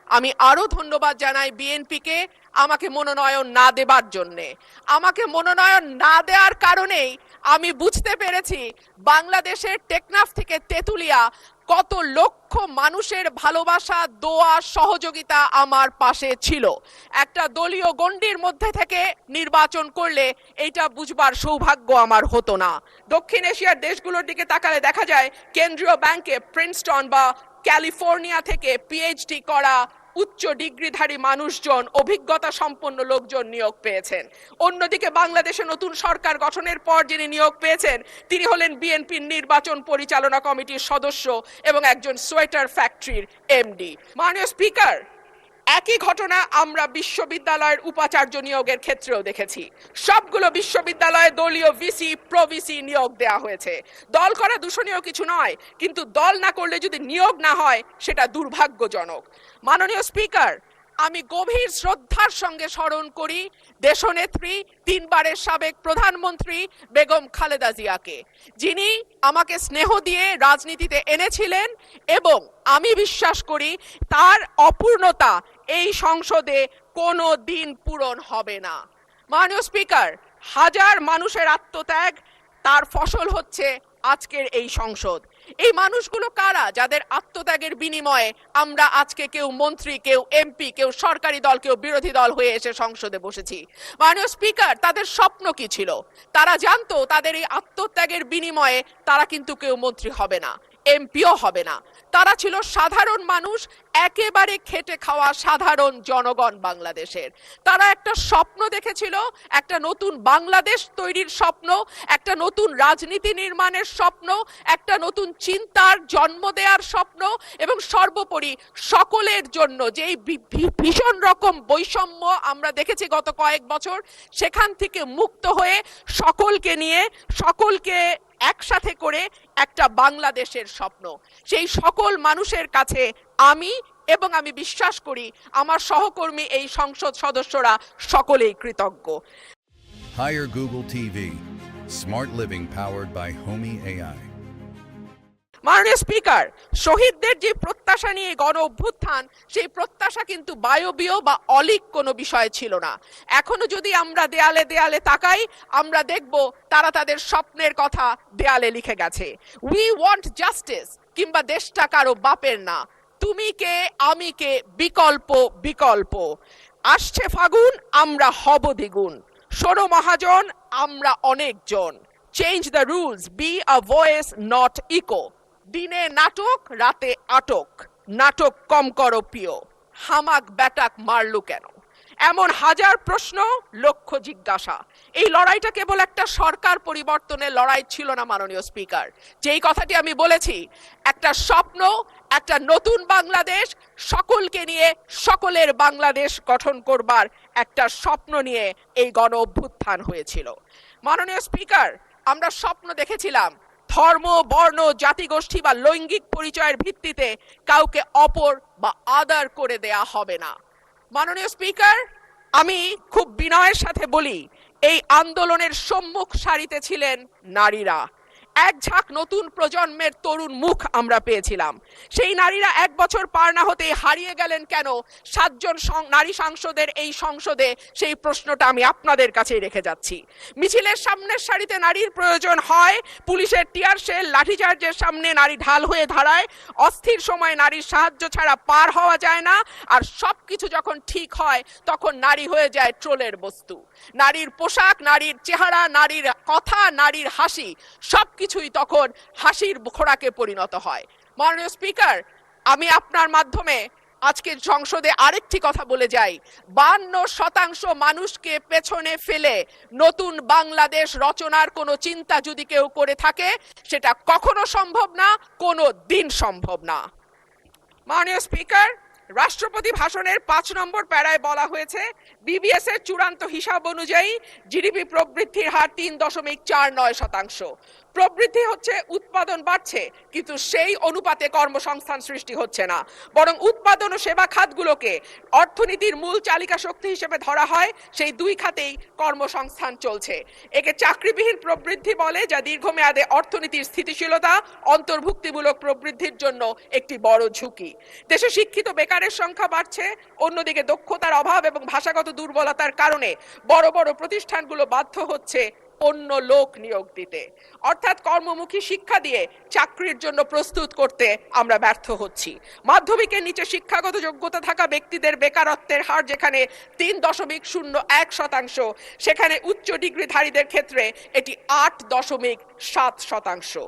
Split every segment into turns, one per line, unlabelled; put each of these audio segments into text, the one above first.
আমি আরো ধন্যবাদ জানাই বিএনপিকে আমাকে মনোনয়ন না দেবার জন্যে। আমাকে মনোনয়ন না দেওয়ার কারণেই আমি বুঝতে পেরেছি বাংলাদেশের টেকনাফ থেকে তেঁতুলিয়া কত লক্ষ মানুষের ভালোবাসা, দোয়া, সহযোগিতা আমার পাশে ছিল। একটা দলীয় গণ্ডির মধ্যে থেকে নির্বাচন করলে এটা বুঝবার সৌভাগ্য আমার হতো না। দক্ষিণ এশিয়ার দেশগুলোর দিকে তাকালে দেখা যায় কেন্দ্রীয় ব্যাংকে প্রিন্সটন বা ক্যালিফোর্নিয়া থেকে পিএইচডি করা উচ্চ ডিগ্রিধারী মানুষজন, অভিজ্ঞতা সম্পন্ন লোকজন নিয়োগ পেয়েছেন। অন্যদিকে বাংলাদেশে নতুন সরকার গঠনের পর যিনি নিয়োগ পেয়েছেন তিনি হলেন বিএনপির নির্বাচন পরিচালনা কমিটির সদস্য এবং একজন সোয়েটার ফ্যাক্টরির এমডি। মাননীয় স্পিকার, একই ঘটনা আমরা বিশ্ববিদ্যালয়ের উপাচার্য নিয়োগের ক্ষেত্রেও দেখেছি। সবগুলো বিশ্ববিদ্যালয়ে দলীয় ভিসি, প্রভিসি নিয়োগ দেওয়া হয়েছে। দল করা দূষণীয় কিছু নয়, কিন্তু দল না করলে যদি নিয়োগ না হয় সেটা দুর্ভাগ্যজনক। মাননীয় স্পিকার, আমি গভীর শ্রদ্ধার সঙ্গে স্মরণ করি দেশনেত্রী, তিনবারের সাবেক প্রধানমন্ত্রী বেগম খালেদা জিয়াকে, যিনি আমাকে স্নেহ দিয়ে রাজনীতিতে এনেছিলেন এবং আমি বিশ্বাস করি তার অপূর্ণতা এই সংসদে কোনো দিন পূরণ হবে না। মাননীয় স্পিকার, হাজার মানুষের আত্মত্যাগ, তার ফসল হচ্ছে আজকের এই সংসদ। এই মানুষগুলো কারা যাদের আত্মত্যাগের বিনিময়ে আমরা আজকে কেউ মন্ত্রী, কেউ এমপি, কেউ সরকারি দল, কেউ বিরোধী দল হয়ে এসে সংসদে বসেছি? মাননীয় স্পিকার, তাদের স্বপ্ন কি ছিল? তারা জানতো তাদের এই আত্মত্যাগের বিনিময়ে তারা কিন্তু কেউ মন্ত্রী হবে না, এমপিও হবে না। তারা ছিল সাধারণ মানুষ, একেবারে খেটে খাওয়া সাধারণ জনগণ বাংলাদেশের। তারা একটা স্বপ্ন দেখেছিল, একটা নতুন বাংলাদেশ তৈরির স্বপ্ন, একটা নতুন রাজনীতি নির্মাণের স্বপ্ন, একটা নতুন চিন্তার জন্ম দেওয়ার স্বপ্ন, এবং সর্বোপরি সকলের জন্য যেই ভীষণ রকম বৈষম্য আমরা দেখেছি গত কয়েক বছর, সেখান থেকে মুক্ত হয়ে সকলকে নিয়ে, সকলকে একসাথে করে একটা বাংলাদেশের স্বপ্ন। সেই সকল মানুষের কাছে আমি এবং আমি বিশ্বাস করি আমার সহকর্মী এই সংসদ সদস্যরা সকলেই কৃতজ্ঞ।
Hire Google TV. Smart living powered by Homey AI.
মাননীয় স্পিকার, শহীদদের যে প্রত্যাশা নিয়ে গণ অভ্যুত্থান, সেই প্রত্যাশা কিন্তু বায়বীয় বা অলিক কোনো বিষয় ছিল না। এখনো যদি আমরা দেয়ালে দেয়ালে তাকাই, আমরা দেখব তারা তাদের স্বপ্নের কথা দেয়ালে লিখে গেছে। উই ওয়ান্ট জাস্টিস, কিংবা দেশটা কারো বাপের না, তুমি কে আমি কে, বিকল্প বিকল্প। আসছে ফাগুন, আমরা হব দ্বিগুণ। শোনো মহাজন, আমরা অনেকজন। Change the rules, be a voice not echo. দিনে নাটক, রাতে আটক, নাটক কম করো প্রিয়। হামাক ব্যাটাক মারলু কেন? এমন হাজার প্রশ্ন, লক্ষ জিজ্ঞাসা। এই লড়াইটা কেবল একটা সরকার পরিবর্তনের লড়াই ছিল না মাননীয় স্পিকার। যেই কথাটি আমি বলেছি, একটা স্বপ্ন, একটা নতুন বাংলাদেশ, সকলকে নিয়ে সকলের বাংলাদেশ গঠন করবার একটা স্বপ্ন নিয়ে এই গণ অভ্যুত্থান হয়েছিল। মাননীয় স্পিকার, আমরা স্বপ্ন দেখেছিলাম ধর্ম, বর্ণ, জাতিগোষ্ঠী বা লৈঙ্গিক পরিচয়ের ভিত্তিতে কাউকে অপর বা আদার করে দেয়া হবে না। মাননীয় স্পিকার, আমি খুব বিনয়ের সাথে বলি, এই আন্দোলনের সম্মুখ সারিতে ছিলেন নারীরা। এক ঝাঁক নতুন প্রজন্মের তরুণ মুখ আমরা পেয়েছিলাম। সেই নারীরা এক বছর পার না হতেই হারিয়ে গেলেন কেন? 7 জন নারী সাংসদের এই সংসদে, সেই প্রশ্নটা আমি আপনাদের কাছে রেখে যাচ্ছি। মিছিলের সামনের সারিতে নারীর প্রয়োজন হয়, পুলিশের টিয়ার শেল, লাঠিচার্জের সামনে নারী ঢাল হয়ে দাঁড়ায়। অস্থির সময় নারীর সাহায্য ছাড়া পার হওয়া যায় না। আর সবকিছু যখন ঠিক হয় তখন নারী হয়ে যায় ট্রোলের বস্তু। নারীর পোশাক, নারীর চেহারা, নারীর কথা, নারীর হাসি, সবকিছুই তখন হাসির খোরাকে পরিণত হয়। মাননীয় স্পিকার, আমি আপনার মাধ্যমে আজকে সংসদে আরেকটি কথা বলে যাই। 52% মানুষকে পেছনে ফেলে নতুন বাংলাদেশ রচনার কোনো চিন্তা যদি কেউ করে থাকে, সেটা কখনো সম্ভব না, কোনো দিন সম্ভব না। মাননীয় স্পিকার, রাষ্ট্রপতি ভাষণের 5 নম্বর প্যারায় বলা হয়েছে, বিবিএস এর চূড়ান্ত হিসাব অনুযায়ী জিডিপি প্রবৃদ্ধির হার 3.49%। প্রবৃদ্ধি হচ্ছে, উৎপাদন বাড়ছে, কিন্তু সেই অনুপাতে কর্মসংস্থান সৃষ্টি হচ্ছে না, বরং উৎপাদন ও সেবা খাতগুলোকে অর্থনীতির মূল চালিকা শক্তি হিসেবে ধরা হয়। সেই দুই খাতেই কর্মসংস্থান চলছে। একে চাকরিবিহীন প্রবৃদ্ধি বলে, যা দীর্ঘমেয়াদে অর্থনীতির স্থিতিশীলতা, অন্তর্ভুক্তিমূলক প্রবৃদ্ধির জন্য একটি বড় ঝুঁকি। দেশে শিক্ষিত বেকারের সংখ্যা বাড়ছে, অন্যদিকে দক্ষতার অভাব এবং ভাষাগত দুর্বলতার কারণে বড় বড় প্রতিষ্ঠানগুলো বাধ্য হচ্ছে অন্য লোক নিয়োগ দিতে। অর্থাৎ কর্মমুখী শিক্ষা দিয়ে চাকরির জন্য প্রস্তুত করতে আমরা ব্যর্থ হচ্ছি। মাধ্যমিকের নিচে শিক্ষাগত যোগ্যতা থাকা ব্যক্তিদের বেকারত্বের হার যেখানে 3.01%, সেখানে উচ্চ ডিগ্রিধারীদের ক্ষেত্রে এটি 8.7%।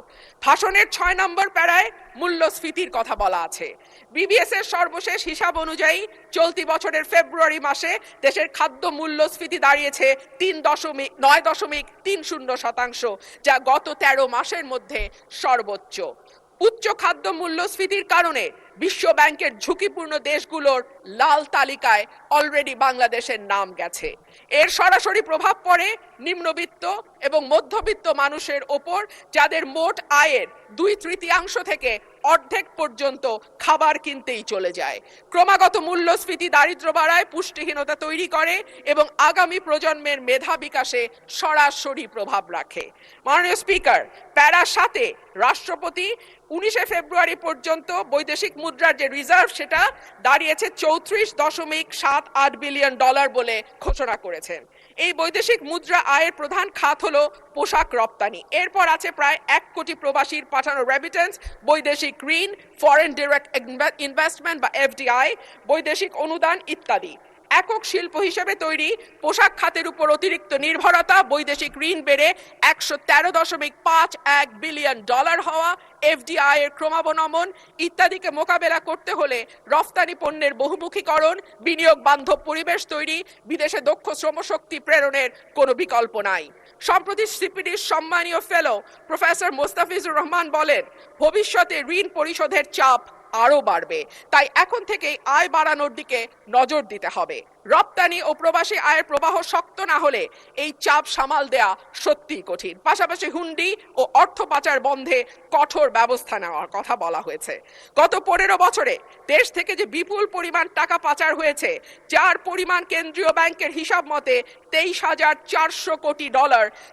ভাষণের 6 নম্বর প্যারায় মূল্যস্ফীতির কথা বলা আছে। বিবিএস এর সর্বশেষ হিসাব অনুযায়ী চলতি বছরের ফেব্রুয়ারি মাসে দেশের খাদ্য মূল্যস্ফীতি দাঁড়িয়েছে 9.30%, যা গত 13 মাসের মধ্যে সর্বোচ্চ। উচ্চ খাদ্য মূল্যস্ফীতির কারণে বিশ্ব ব্যাংকের ঝুঁকিপূর্ণ দেশগুলোর লাল তালিকায় অলরেডি বাংলাদেশের নাম গেছে। এর সরাসরি প্রভাব পড়ে নিম্নবিত্ত এবং মধ্যবিত্ত মানুষের ওপর, যাদের মোট আয়ের 2/3 থেকে অর্ধেক পর্যন্ত খাবার কিনতেই চলে যায়। ক্রমাগত মূল্যস্ফীতি দারিদ্র্য বাড়ায়, পুষ্টিহীনতা তৈরি করে এবং আগামী প্রজন্মের মেধা বিকাশে সরাসরি প্রভাব রাখে। মাননীয় স্পিকার, প্যারা 7-এ রাষ্ট্রপতি 19 ফেব্রুয়ারি পর্যন্ত বৈদেশিক মুদ্রার যে রিজার্ভ, সেটা দাঁড়িয়েছে $34.78 বিলিয়ন বলে ঘোষণা করেছেন। এই বৈদেশিক মুদ্রা আয়ের প্রধান খাত হলো পোশাক রপ্তানি। এরপর আছে প্রায় 1 কোটি প্রবাসীর পাঠানো রেমিটেন্স, বৈদেশিক ঋণ, ফরেন ডিরেক্ট ইনভেস্টমেন্ট বা FDI, বৈদেশিক অনুদান ইত্যাদি। একক শিল্প হিসেবে তৈরি পোশাক খাতের উপর অতিরিক্ত নির্ভরতা, বৈদেশিক ঋণ বেড়ে $113.51 বিলিয়ন হওয়া, FDI এর ক্রমাবনমন ইত্যাদিকে মোকাবেলা করতে হলে রফতানি পণ্যের বহুমুখীকরণ, বিনিয়োগ বান্ধব পরিবেশ তৈরি, বিদেশে দক্ষ শ্রমশক্তি প্রেরণের কোনো বিকল্প নাই। সম্প্রতি সিপিডির সম্মানীয় ফেলো প্রফেসর মোস্তাফিজুর রহমান বলেন, ভবিষ্যতে ঋণ পরিশোধের চাপ আরো বাড়বে, তাই এখন থেকেই আয় বাড়ানোর দিকে নজর দিতে হবে। রপ্তানি ও প্রবাসী আয়ের প্রবাহ শক্ত না হলে এই চাপ সামাল দেয়া সত্যিই কঠিন। পাশাপাশি হুন্ডি ও অর্থ পাচার বন্ধে কঠোর ব্যবস্থা নেওয়ার কথা বলা হয়েছে। গত 15 বছরে দেশ থেকে যে বিপুল পরিমাণ টাকা পাচার হয়েছে, যার পরিমাণ কেন্দ্রীয় ব্যাংকের হিসাব মতে $23,400 কোটি,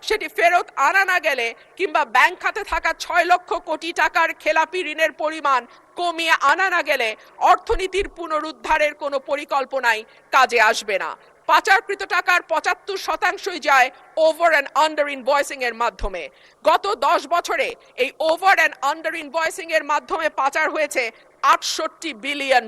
সেটি ফেরত আনা না গেলে কিংবা ব্যাংক খাতে থাকা 6 লক্ষ কোটি টাকার খেলাপি ঋণের পরিমাণ কমিয়ে আনা না গেলে অর্থনীতির পুনরুদ্ধারের কোনো পরিকল্পনাই কাজে আসবে না। পাচারকৃত টাকার 75% যায় ওভার অ্যান্ড আন্ডার ইনভয়েসিং এর মাধ্যমে। গত 10 বছরে এই ওভার অ্যান্ড আন্ডার ইনভয়েসিং এর মাধ্যমে পাচার হয়েছে $68 বিলিয়ন।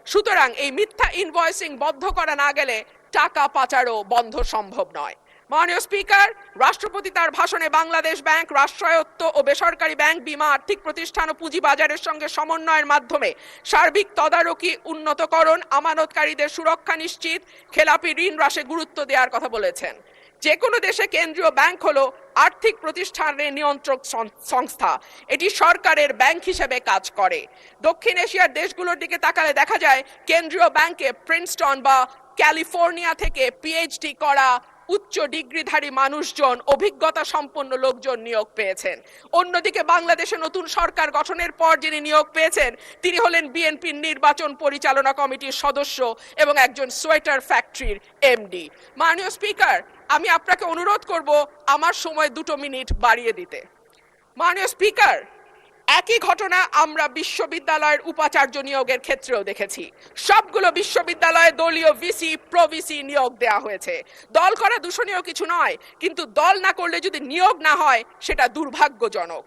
সুতরাং এই মিথ্যা ইনভয়েসিং বন্ধ করা না গেলে টাকা পাচারও বন্ধ সম্ভব নয়। মাননীয় স্পিকার, রাষ্ট্রপতি তার ভাষণে বাংলাদেশ ব্যাংক, রাষ্ট্রায়ত্ত ও বেসরকারি ব্যাংক, বীমা, আর্থিক প্রতিষ্ঠান ও পুঁজিবাজারের সঙ্গে সমন্বয়ের মাধ্যমে সার্বিক তদারকি উন্নতকরণ, আমানতকারীদের সুরক্ষা নিশ্চিত, খেলাপি ঋণ হ্রাসে গুরুত্ব দেওয়ার কথা বলেছেন। যে কোনো দেশে কেন্দ্রীয় ব্যাংক হলো আর্থিক প্রতিষ্ঠানের নিয়ন্ত্রক সংস্থা। এটি সরকারের ব্যাংক হিসেবে কাজ করে। দক্ষিণ এশিয়ার দেশগুলোর দিকে তাকালে দেখা যায় কেন্দ্রীয় ব্যাংকে প্রিন্সটন বা ক্যালিফোর্নিয়া থেকে PhD করা উচ্চ ডিগ্রিধারী মানুষজন, অভিজ্ঞতা সম্পন্ন লোকজন নিয়োগ পেয়েছেন। অন্যদিকে বাংলাদেশে নতুন সরকার গঠনের পর যিনি নিয়োগ পেয়েছেন, তিনি হলেন বিএনপির নির্বাচন পরিচালনা কমিটির সদস্য এবং একজন সোয়েটার ফ্যাক্টরির MD। মাননীয় স্পিকার, আমি আপনাকে অনুরোধ করব আমার সময় 2 মিনিট বাড়িয়ে দিতে। মাননীয় স্পিকার, একই ঘটনা আমরা বিশ্ববিদ্যালয়ের উপাচার্য নিয়োগের ক্ষেত্রেও দেখেছি। সবগুলো বিশ্ববিদ্যালয়ে দলীয় ভিসি, প্রভিসি নিয়োগ দেওয়া হয়েছে। দল করা দূষণীয় কিছু নয়, কিন্তু দল না করলে যদি নিয়োগ না হয় সেটা দুর্ভাগ্যজনক।